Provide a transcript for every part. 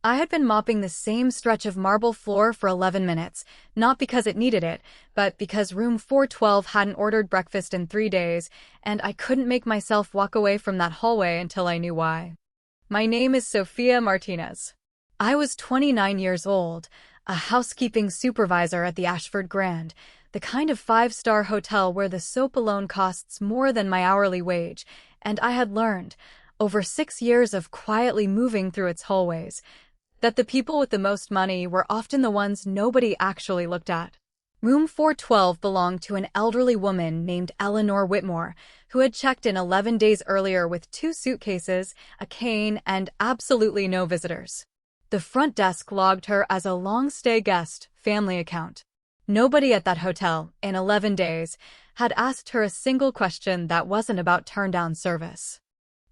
I had been mopping the same stretch of marble floor for 11 minutes, not because it needed it, but because room 412 hadn't ordered breakfast in 3 days, and I couldn't make myself walk away from that hallway until I knew why. My name is Sofia Martinez. I was 29 years old, a housekeeping supervisor at the Ashford Grand, the kind of five-star hotel where the soap alone costs more than my hourly wage, and I had learned, over 6 years of quietly moving through its hallways, that the people with the most money were often the ones nobody actually looked at. Room 412 belonged to an elderly woman named Eleanor Whitmore, who had checked in 11 days earlier with 2 suitcases, a cane, and absolutely no visitors. The front desk logged her as a long-stay guest, family account. Nobody at that hotel, in 11 days, had asked her a single question that wasn't about turn-down service.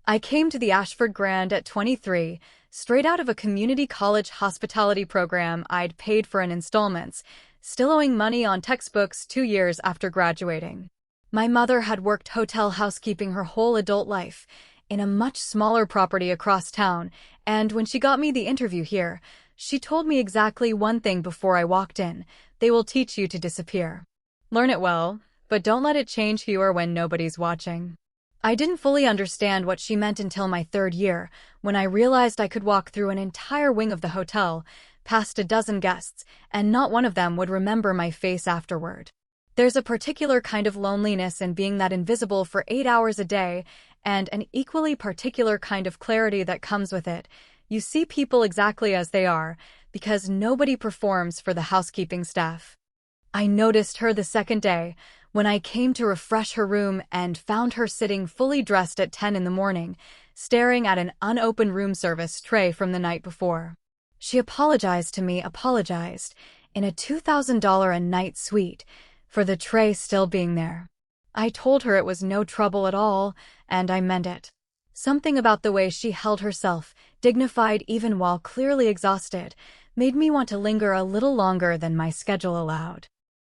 I came to the Ashford Grand at 23, straight out of a community college hospitality program I'd paid for in installments, still owing money on textbooks 2 years after graduating. My mother had worked hotel housekeeping her whole adult life, in a much smaller property across town, and when she got me the interview here, she told me exactly one thing before I walked in: they will teach you to disappear. Learn it well, but don't let it change who you are when nobody's watching. I didn't fully understand what she meant until my 3rd year, when I realized I could walk through an entire wing of the hotel, past a dozen guests, and not one of them would remember my face afterward. There's a particular kind of loneliness in being that invisible for 8 hours a day, and an equally particular kind of clarity that comes with it. You see people exactly as they are, because nobody performs for the housekeeping staff. I noticed her the second day, when I came to refresh her room and found her sitting fully dressed at 10 in the morning, staring at an unopened room service tray from the night before. She apologized to me, in a $2,000 a night suite, for the tray still being there. I told her it was no trouble at all, and I meant it. Something about the way she held herself, dignified even while clearly exhausted, made me want to linger a little longer than my schedule allowed.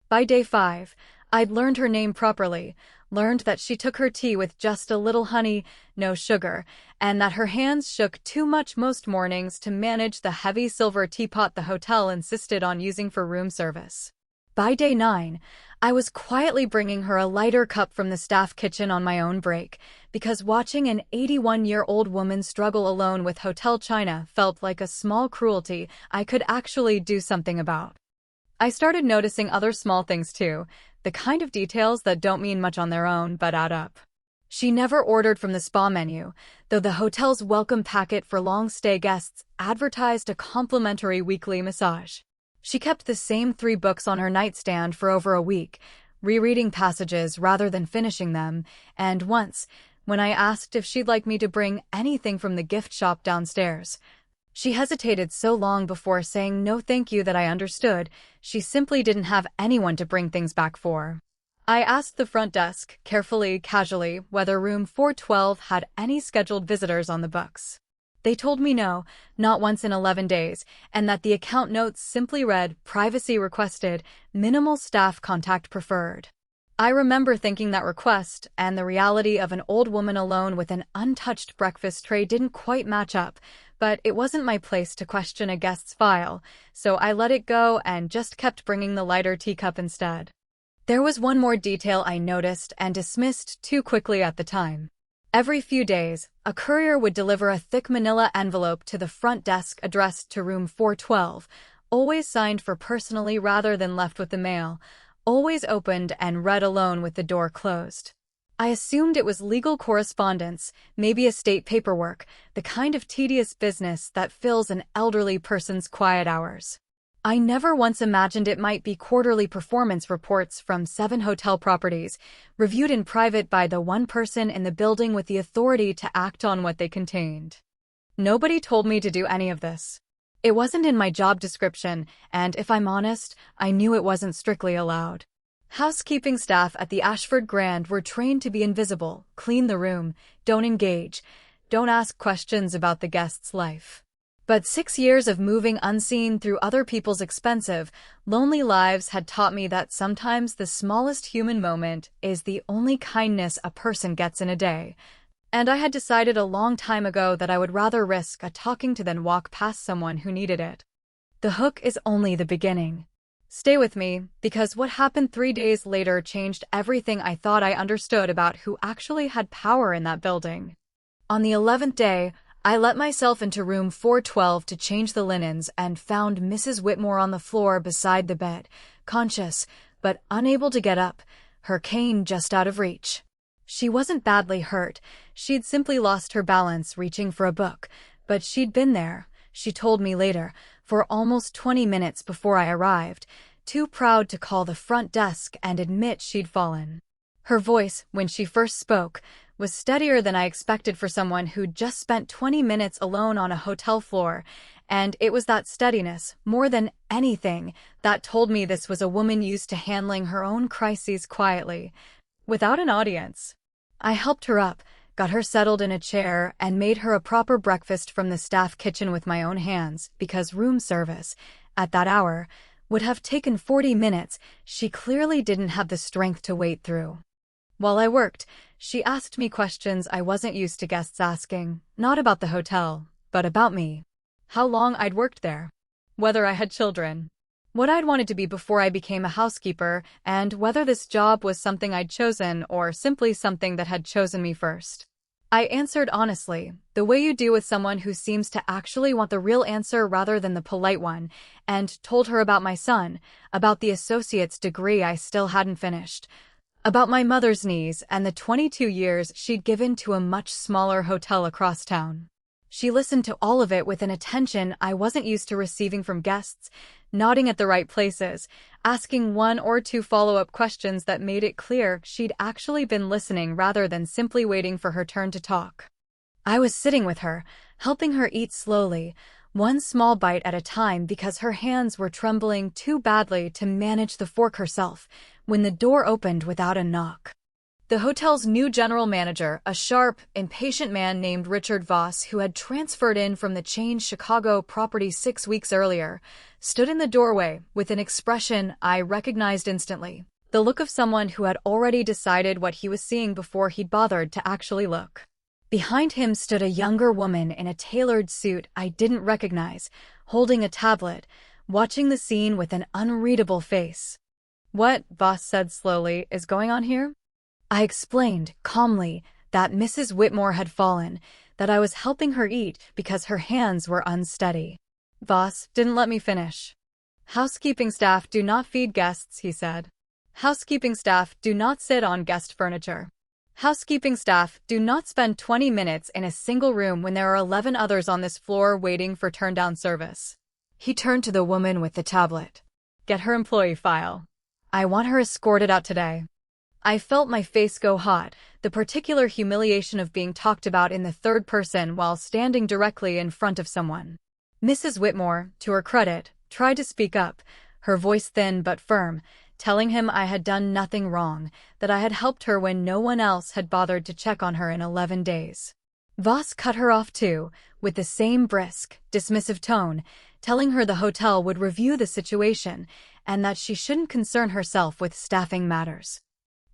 By day 5, I'd learned her name properly, learned that she took her tea with just a little honey, no sugar, and that her hands shook too much most mornings to manage the heavy silver teapot the hotel insisted on using for room service. By day 9, I was quietly bringing her a lighter cup from the staff kitchen on my own break, because watching an 81-year-old woman struggle alone with hotel china felt like a small cruelty I could actually do something about. I started noticing other small things too, the kind of details that don't mean much on their own but add up. She never ordered from the spa menu, though the hotel's welcome packet for long-stay guests advertised a complimentary weekly massage. She kept the same 3 books on her nightstand for over a week, rereading passages rather than finishing them, and once, when I asked if she'd like me to bring anything from the gift shop downstairs, she hesitated so long before saying no thank you that I understood she simply didn't have anyone to bring things back for. I asked the front desk, carefully, casually, whether room 412 had any scheduled visitors on the books. They told me no, not once in 11 days, and that the account notes simply read, privacy requested, minimal staff contact preferred. I remember thinking that request and the reality of an old woman alone with an untouched breakfast tray didn't quite match up, but it wasn't my place to question a guest's file, so I let it go and just kept bringing the lighter teacup instead. There was one more detail I noticed and dismissed too quickly at the time. Every few days, a courier would deliver a thick manila envelope to the front desk addressed to room 412, always signed for personally rather than left with the mail, always opened and read alone with the door closed. I assumed it was legal correspondence, maybe estate paperwork, the kind of tedious business that fills an elderly person's quiet hours. I never once imagined it might be quarterly performance reports from 7 hotel properties, reviewed in private by the one person in the building with the authority to act on what they contained. Nobody told me to do any of this. It wasn't in my job description, and if I'm honest, I knew it wasn't strictly allowed. Housekeeping staff at the Ashford Grand were trained to be invisible, clean the room, don't engage, don't ask questions about the guest's life. But 6 years of moving unseen through other people's expensive, lonely lives had taught me that sometimes the smallest human moment is the only kindness a person gets in a day. And I had decided a long time ago that I would rather risk a talking to than walk past someone who needed it. The hook is only the beginning. Stay with me, because what happened 3 days later changed everything I thought I understood about who actually had power in that building. On the 11th day, I let myself into room 412 to change the linens and found Mrs. Whitmore on the floor beside the bed, conscious, but unable to get up, her cane just out of reach. She wasn't badly hurt, she'd simply lost her balance reaching for a book, but she'd been there, she told me later, for almost 20 minutes before I arrived, too proud to call the front desk and admit she'd fallen. Her voice, when she first spoke, was steadier than I expected for someone who'd just spent 20 minutes alone on a hotel floor, and it was that steadiness, more than anything, that told me this was a woman used to handling her own crises quietly, without an audience. I helped her up, got her settled in a chair, and made her a proper breakfast from the staff kitchen with my own hands, because room service, at that hour, would have taken 40 minutes. She clearly didn't have the strength to wait through. While I worked, she asked me questions I wasn't used to guests asking, not about the hotel, but about me. How long I'd worked there, whether I had children, what I'd wanted to be before I became a housekeeper, and whether this job was something I'd chosen or simply something that had chosen me first. I answered honestly, the way you do with someone who seems to actually want the real answer rather than the polite one, and told her about my son, about the associate's degree I still hadn't finished, about my mother's knees and the 22 years she'd given to a much smaller hotel across town. She listened to all of it with an attention I wasn't used to receiving from guests, nodding at the right places, asking 1 or 2 follow-up questions that made it clear she'd actually been listening rather than simply waiting for her turn to talk. I was sitting with her, helping her eat slowly, one small bite at a time because her hands were trembling too badly to manage the fork herself, when the door opened without a knock. The hotel's new general manager, a sharp, impatient man named Richard Voss, who had transferred in from the chain Chicago property 6 weeks earlier, stood in the doorway with an expression I recognized instantly, the look of someone who had already decided what he was seeing before he'd bothered to actually look. Behind him stood a younger woman in a tailored suit I didn't recognize, holding a tablet, watching the scene with an unreadable face. "What," Voss said slowly, "is going on here?" I explained, calmly, that Mrs. Whitmore had fallen, that I was helping her eat because her hands were unsteady. Voss didn't let me finish. "Housekeeping staff do not feed guests," he said. "Housekeeping staff do not sit on guest furniture. Housekeeping staff do not spend 20 minutes in a single room when there are 11 others on this floor waiting for turn-down service." He turned to the woman with the tablet. "Get her employee file. I want her escorted out today." I felt my face go hot, the particular humiliation of being talked about in the third person while standing directly in front of someone. Mrs. Whitmore, to her credit, tried to speak up, her voice thin but firm, telling him I had done nothing wrong, that I had helped her when no one else had bothered to check on her in 11 days. Voss cut her off too, with the same brisk, dismissive tone, telling her the hotel would review the situation and that she shouldn't concern herself with staffing matters.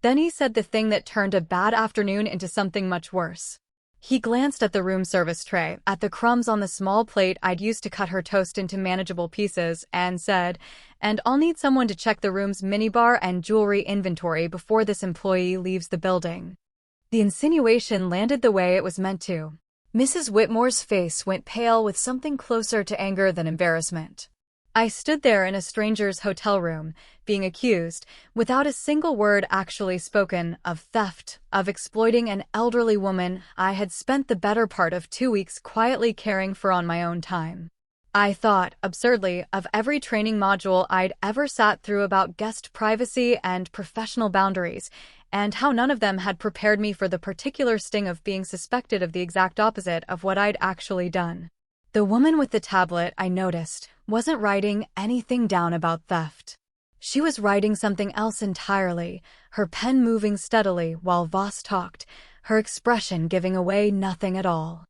Then he said the thing that turned a bad afternoon into something much worse. He glanced at the room service tray, at the crumbs on the small plate I'd used to cut her toast into manageable pieces, and said, "And I'll need someone to check the room's minibar and jewelry inventory before this employee leaves the building." The insinuation landed the way it was meant to. Mrs. Whitmore's face went pale with something closer to anger than embarrassment. I stood there in a stranger's hotel room, being accused, without a single word actually spoken, of theft, of exploiting an elderly woman I had spent the better part of 2 weeks quietly caring for on my own time. I thought, absurdly, of every training module I'd ever sat through about guest privacy and professional boundaries, and how none of them had prepared me for the particular sting of being suspected of the exact opposite of what I'd actually done. The woman with the tablet, I noticed, wasn't writing anything down about theft. She was writing something else entirely, her pen moving steadily while Voss talked, her expression giving away nothing at all.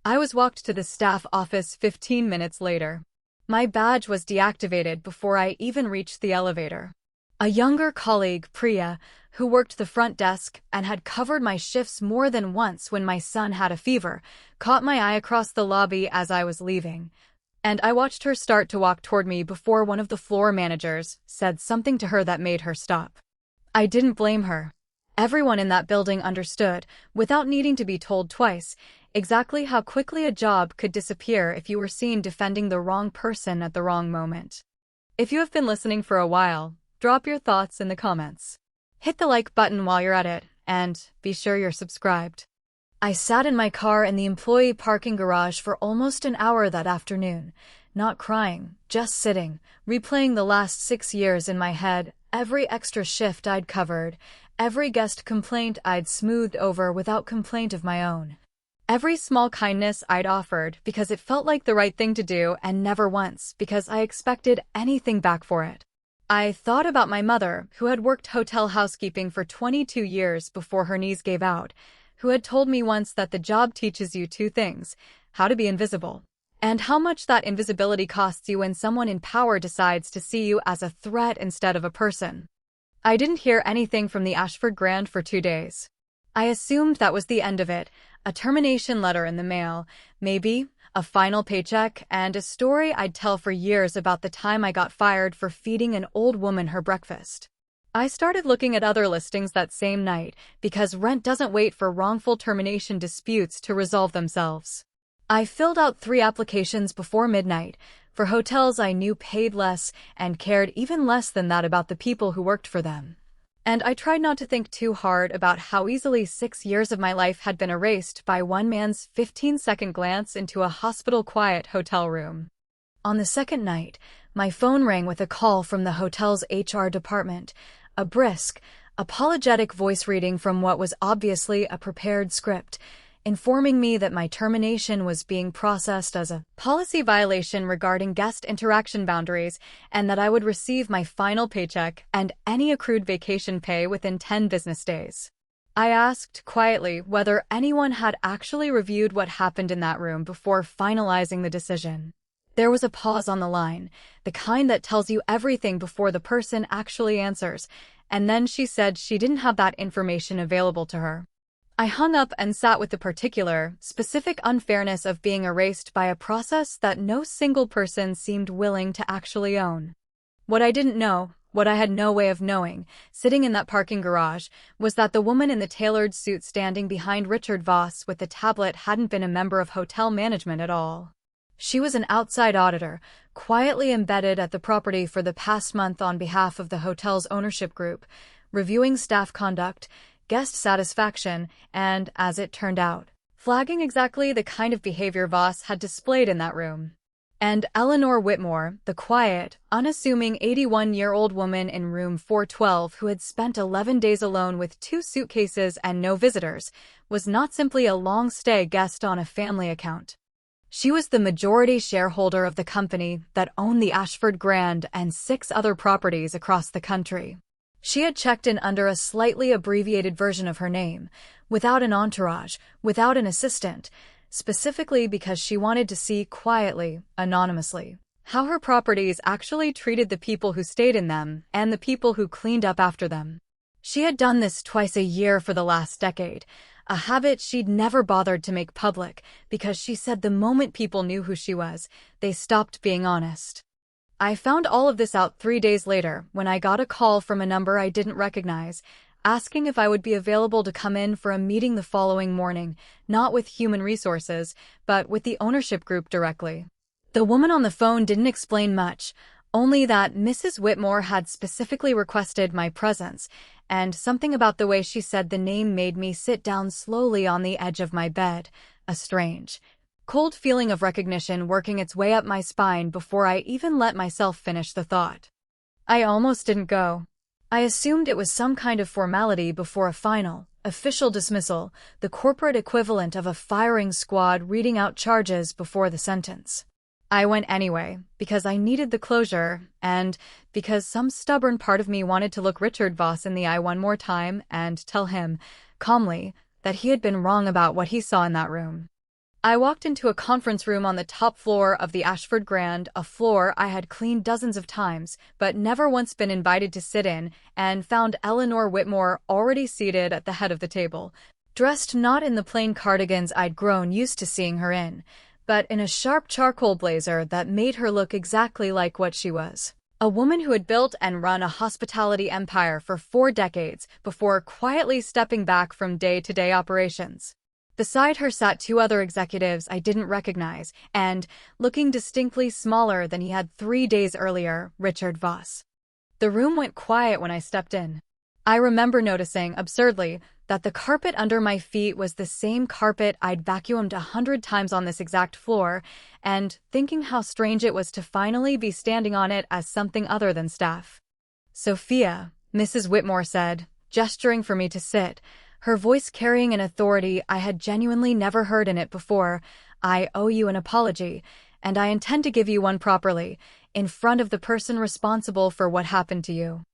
I was walked to the staff office 15 minutes later. My badge was deactivated before I even reached the elevator. A younger colleague, Priya, who worked the front desk and had covered my shifts more than once when my son had a fever, caught my eye across the lobby as I was leaving. And I watched her start to walk toward me before one of the floor managers said something to her that made her stop. I didn't blame her. Everyone in that building understood, without needing to be told twice, exactly how quickly a job could disappear if you were seen defending the wrong person at the wrong moment. If you have been listening for a while, drop your thoughts in the comments. Hit the like button while you're at it, and be sure you're subscribed. I sat in my car in the employee parking garage for almost an hour that afternoon, not crying, just sitting, replaying the last 6 years in my head, every extra shift I'd covered, every guest complaint I'd smoothed over without complaint of my own. Every small kindness I'd offered because it felt like the right thing to do, and never once because I expected anything back for it. I thought about my mother, who had worked hotel housekeeping for 22 years before her knees gave out, who had told me once that the job teaches you 2 things: how to be invisible, and how much that invisibility costs you when someone in power decides to see you as a threat instead of a person. I didn't hear anything from the Ashford Grand for 2 days. I assumed that was the end of it, a termination letter in the mail, maybe a final paycheck, and a story I'd tell for years about the time I got fired for feeding an old woman her breakfast. I started looking at other listings that same night, because rent doesn't wait for wrongful termination disputes to resolve themselves. I filled out 3 applications before midnight, for hotels I knew paid less and cared even less than that about the people who worked for them. And I tried not to think too hard about how easily 6 years of my life had been erased by one man's 15-second glance into a hospital-quiet hotel room. On the second night, my phone rang with a call from the hotel's HR department, a brisk, apologetic voice reading from what was obviously a prepared script, informing me that my termination was being processed as a policy violation regarding guest interaction boundaries, and that I would receive my final paycheck and any accrued vacation pay within 10 business days. I asked quietly whether anyone had actually reviewed what happened in that room before finalizing the decision. There was a pause on the line, the kind that tells you everything before the person actually answers, and then she said she didn't have that information available to her. I hung up and sat with the particular, specific unfairness of being erased by a process that no single person seemed willing to actually own. What I didn't know, what I had no way of knowing, sitting in that parking garage, was that the woman in the tailored suit standing behind Richard Voss with the tablet hadn't been a member of hotel management at all. She was an outside auditor, quietly embedded at the property for the past month on behalf of the hotel's ownership group, reviewing staff conduct, guest satisfaction, and, as it turned out, flagging exactly the kind of behavior Voss had displayed in that room. And Eleanor Whitmore, the quiet, unassuming 81-year-old woman in room 412 who had spent 11 days alone with 2 suitcases and no visitors, was not simply a long-stay guest on a family account. She was the majority shareholder of the company that owned the Ashford Grand and 6 other properties across the country. She had checked in under a slightly abbreviated version of her name, without an entourage, without an assistant, specifically because she wanted to see quietly, anonymously, how her properties actually treated the people who stayed in them and the people who cleaned up after them. She had done this twice a year for the last decade, a habit she'd never bothered to make public because she said the moment people knew who she was, they stopped being honest. I found all of this out 3 days later when I got a call from a number I didn't recognize, asking if I would be available to come in for a meeting the following morning, not with Human Resources, but with the ownership group directly. The woman on the phone didn't explain much, only that Mrs. Whitmore had specifically requested my presence, and something about the way she said the name made me sit down slowly on the edge of my bed, a strange, cold feeling of recognition working its way up my spine before I even let myself finish the thought. I almost didn't go. I assumed it was some kind of formality before a final, official dismissal, the corporate equivalent of a firing squad reading out charges before the sentence. I went anyway, because I needed the closure, and because some stubborn part of me wanted to look Richard Voss in the eye one more time and tell him, calmly, that he had been wrong about what he saw in that room. I walked into a conference room on the top floor of the Ashford Grand, a floor I had cleaned dozens of times, but never once been invited to sit in, and found Eleanor Whitmore already seated at the head of the table, dressed not in the plain cardigans I'd grown used to seeing her in, but in a sharp charcoal blazer that made her look exactly like what she was. A woman who had built and run a hospitality empire for 4 decades before quietly stepping back from day-to-day operations. Beside her sat 2 other executives I didn't recognize, and, looking distinctly smaller than he had 3 days earlier, Richard Voss. The room went quiet when I stepped in. I remember noticing, absurdly, that the carpet under my feet was the same carpet I'd vacuumed 100 times on this exact floor, and thinking how strange it was to finally be standing on it as something other than staff. "Sophia," Mrs. Whitmore said, gesturing for me to sit, her voice carrying an authority I had genuinely never heard in it before. "I owe you an apology, and I intend to give you one properly, in front of the person responsible for what happened to you."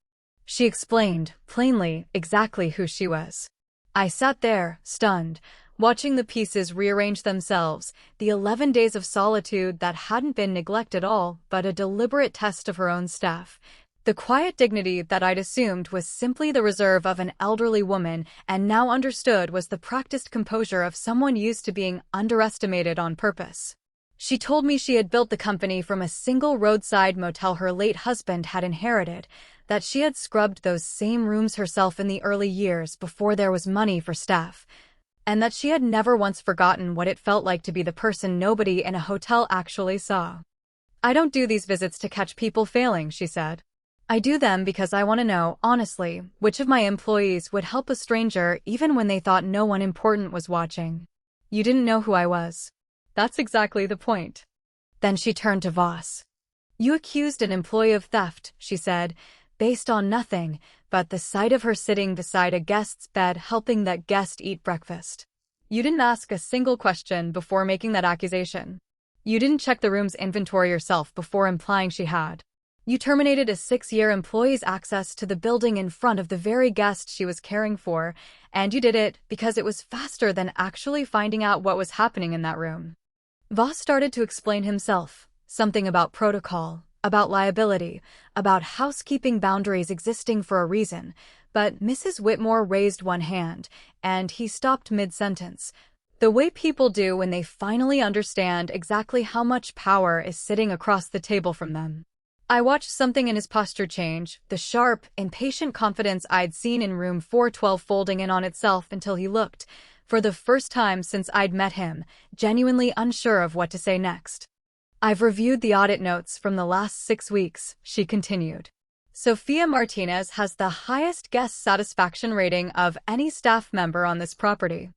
She explained, plainly, exactly who she was. I sat there, stunned, watching the pieces rearrange themselves, the 11 days of solitude that hadn't been neglect at all, but a deliberate test of her own staff. The quiet dignity that I'd assumed was simply the reserve of an elderly woman and now understood was the practiced composure of someone used to being underestimated on purpose. She told me she had built the company from a single roadside motel her late husband had inherited, that she had scrubbed those same rooms herself in the early years before there was money for staff, and that she had never once forgotten what it felt like to be the person nobody in a hotel actually saw. "I don't do these visits to catch people failing," she said. "I do them because I want to know, honestly, which of my employees would help a stranger even when they thought no one important was watching. You didn't know who I was. That's exactly the point." Then she turned to Voss. "You accused an employee of theft," she said, based on nothing but the sight of her sitting beside a guest's bed helping that guest eat breakfast. "You didn't ask a single question before making that accusation. You didn't check the room's inventory yourself before implying she had. You terminated a 6-year employee's access to the building in front of the very guest she was caring for, and you did it because it was faster than actually finding out what was happening in that room." Voss started to explain himself, something about protocol, about liability, about housekeeping boundaries existing for a reason, but Mrs. Whitmore raised one hand, and he stopped mid-sentence, the way people do when they finally understand exactly how much power is sitting across the table from them. I watched something in his posture change, the sharp, impatient confidence I'd seen in room 412 folding in on itself until he looked, for the first time since I'd met him, genuinely unsure of what to say next. "I've reviewed the audit notes from the last 6 weeks," she continued. "Sofia Martinez has the highest guest satisfaction rating of any staff member on this property.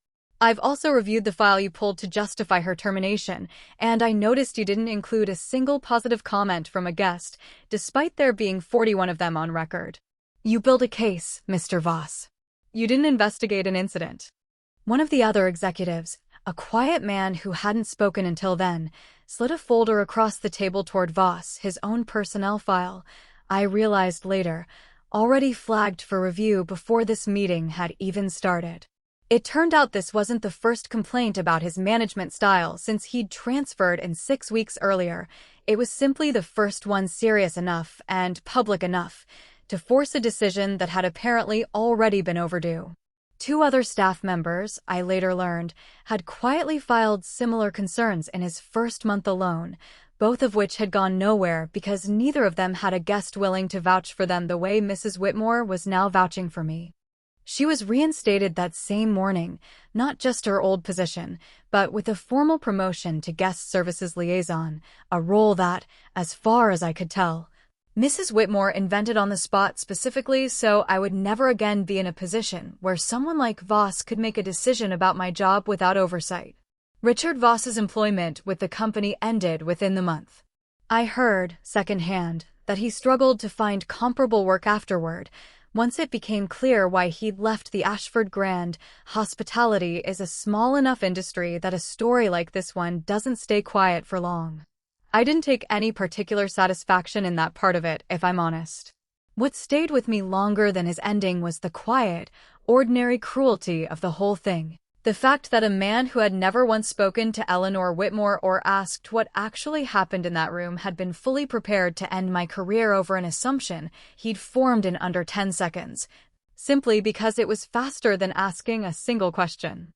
I've also reviewed the file you pulled to justify her termination, and I noticed you didn't include a single positive comment from a guest, despite there being 41 of them on record. You built a case, Mr. Voss. You didn't investigate an incident." One of the other executives, a quiet man who hadn't spoken until then, slid a folder across the table toward Voss, his own personnel file, I realized later, already flagged for review before this meeting had even started. It turned out this wasn't the first complaint about his management style since he'd transferred in 6 weeks earlier. It was simply the first one serious enough and public enough to force a decision that had apparently already been overdue. 2 other staff members, I later learned, had quietly filed similar concerns in his first month alone, both of which had gone nowhere because neither of them had a guest willing to vouch for them the way Mrs. Whitmore was now vouching for me. She was reinstated that same morning, not just her old position, but with a formal promotion to guest services liaison, a role that, as far as I could tell, Mrs. Whitmore invented on the spot specifically so I would never again be in a position where someone like Voss could make a decision about my job without oversight. Richard Voss's employment with the company ended within the month. I heard, secondhand, that he struggled to find comparable work afterward. Once it became clear why he'd left the Ashford Grand, hospitality is a small enough industry that a story like this one doesn't stay quiet for long. I didn't take any particular satisfaction in that part of it, if I'm honest. What stayed with me longer than his ending was the quiet, ordinary cruelty of the whole thing. The fact that a man who had never once spoken to Eleanor Whitmore or asked what actually happened in that room had been fully prepared to end my career over an assumption he'd formed in under 10 seconds, simply because it was faster than asking a single question.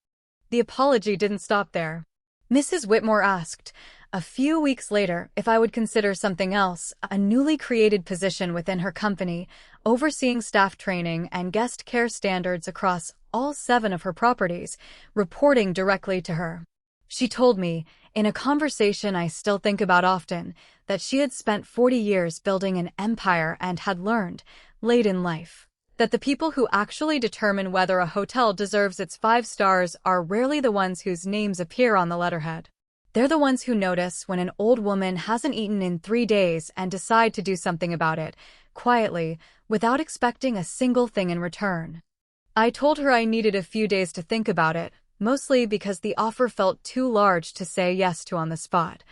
The apology didn't stop there. Mrs. Whitmore asked, a few weeks later, if I would consider something else, a newly created position within her company, overseeing staff training and guest care standards across all 7 of her properties, reporting directly to her. She told me, in a conversation I still think about often, that she had spent 40 years building an empire and had learned, late in life, that the people who actually determine whether a hotel deserves its 5 stars are rarely the ones whose names appear on the letterhead. They're the ones who notice when an old woman hasn't eaten in 3 days and decide to do something about it, quietly, without expecting a single thing in return. I told her I needed a few days to think about it, mostly because the offer felt too large to say yes to on the spot,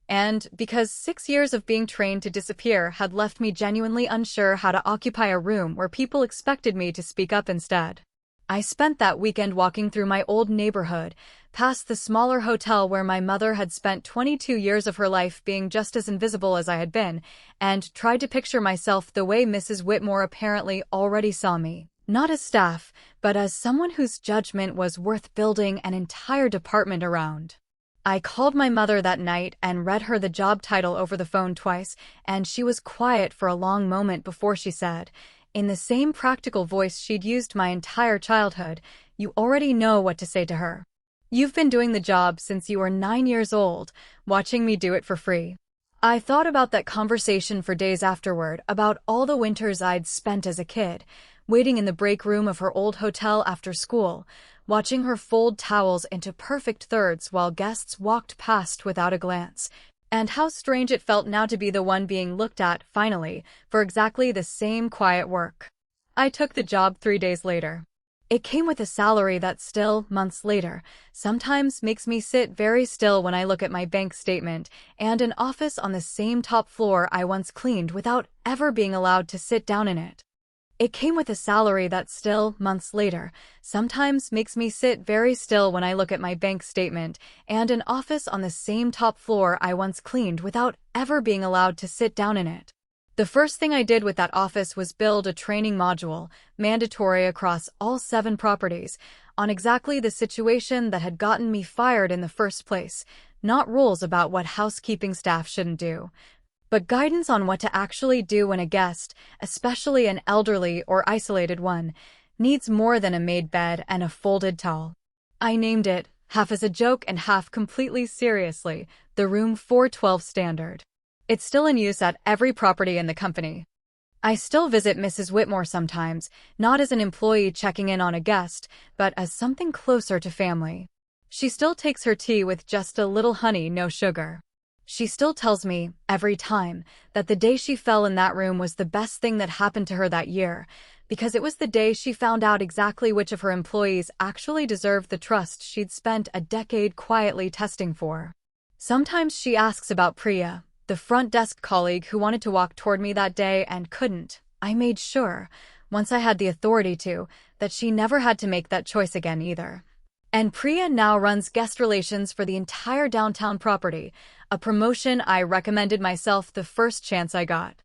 and because 6 years of being trained to disappear had left me genuinely unsure how to occupy a room where people expected me to speak up instead. I spent that weekend walking through my old neighborhood, past the smaller hotel where my mother had spent 22 years of her life being just as invisible as I had been, and tried to picture myself the way Mrs. Whitmore apparently already saw me. Not as staff, but as someone whose judgment was worth building an entire department around. I called my mother that night and read her the job title over the phone twice, and she was quiet for a long moment before she said, in the same practical voice she'd used my entire childhood, "You already know what to say to her. You've been doing the job since you were 9 years old, watching me do it for free." I thought about that conversation for days afterward, about all the winters I'd spent as a kid, waiting in the break room of her old hotel after school, watching her fold towels into perfect thirds while guests walked past without a glance, and how strange it felt now to be the one being looked at, finally, for exactly the same quiet work. I took the job 3 days later. It came with a salary that still, months later, sometimes makes me sit very still when I look at my bank statement, and an office on the same top floor I once cleaned without ever being allowed to sit down in it. It came with a salary that still, months later, sometimes makes me sit very still when I look at my bank statement, and an office on the same top floor I once cleaned without ever being allowed to sit down in it. The first thing I did with that office was build a training module, mandatory across all 7 properties, on exactly the situation that had gotten me fired in the first place, not rules about what housekeeping staff shouldn't do, but guidance on what to actually do when a guest, especially an elderly or isolated one, needs more than a made bed and a folded towel. I named it, half as a joke and half completely seriously, the Room 412 Standard. It's still in use at every property in the company. I still visit Mrs. Whitmore sometimes, not as an employee checking in on a guest, but as something closer to family. She still takes her tea with just a little honey, no sugar. She still tells me, every time, that the day she fell in that room was the best thing that happened to her that year, because it was the day she found out exactly which of her employees actually deserved the trust she'd spent a decade quietly testing for. Sometimes she asks about Priya, the front desk colleague who wanted to walk toward me that day and couldn't. I made sure, once I had the authority to, that she never had to make that choice again either. And Priya now runs guest relations for the entire downtown property, a promotion I recommended myself the first chance I got.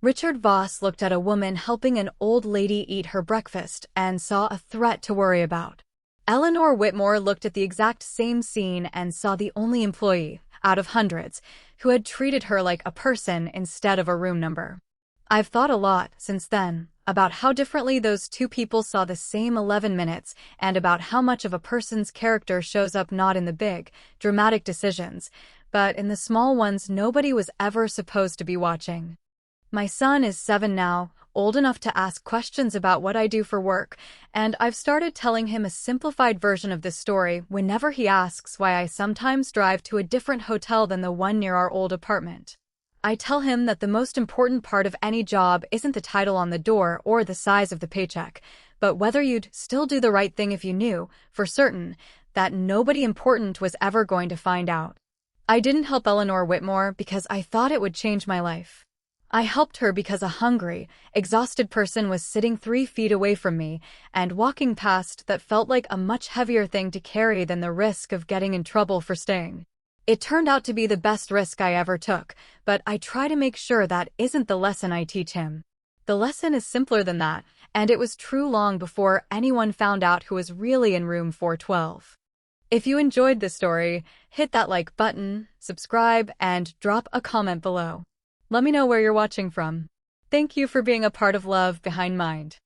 Richard Voss looked at a woman helping an old lady eat her breakfast and saw a threat to worry about. Eleanor Whitmore looked at the exact same scene and saw the only employee, out of hundreds, who had treated her like a person instead of a room number. I've thought a lot, since then, about how differently those 2 people saw the same 11 minutes and about how much of a person's character shows up not in the big, dramatic decisions, but in the small ones nobody was ever supposed to be watching. My son is 7 now, old enough to ask questions about what I do for work, and I've started telling him a simplified version of this story whenever he asks why I sometimes drive to a different hotel than the one near our old apartment. I tell him that the most important part of any job isn't the title on the door or the size of the paycheck, but whether you'd still do the right thing if you knew, for certain, that nobody important was ever going to find out. I didn't help Eleanor Whitmore because I thought it would change my life. I helped her because a hungry, exhausted person was sitting 3 feet away from me and walking past that felt like a much heavier thing to carry than the risk of getting in trouble for staying. It turned out to be the best risk I ever took, but I try to make sure that isn't the lesson I teach him. The lesson is simpler than that, and it was true long before anyone found out who was really in room 412. If you enjoyed this story, hit that like button, subscribe, and drop a comment below. Let me know where you're watching from. Thank you for being a part of Love Behind Mind.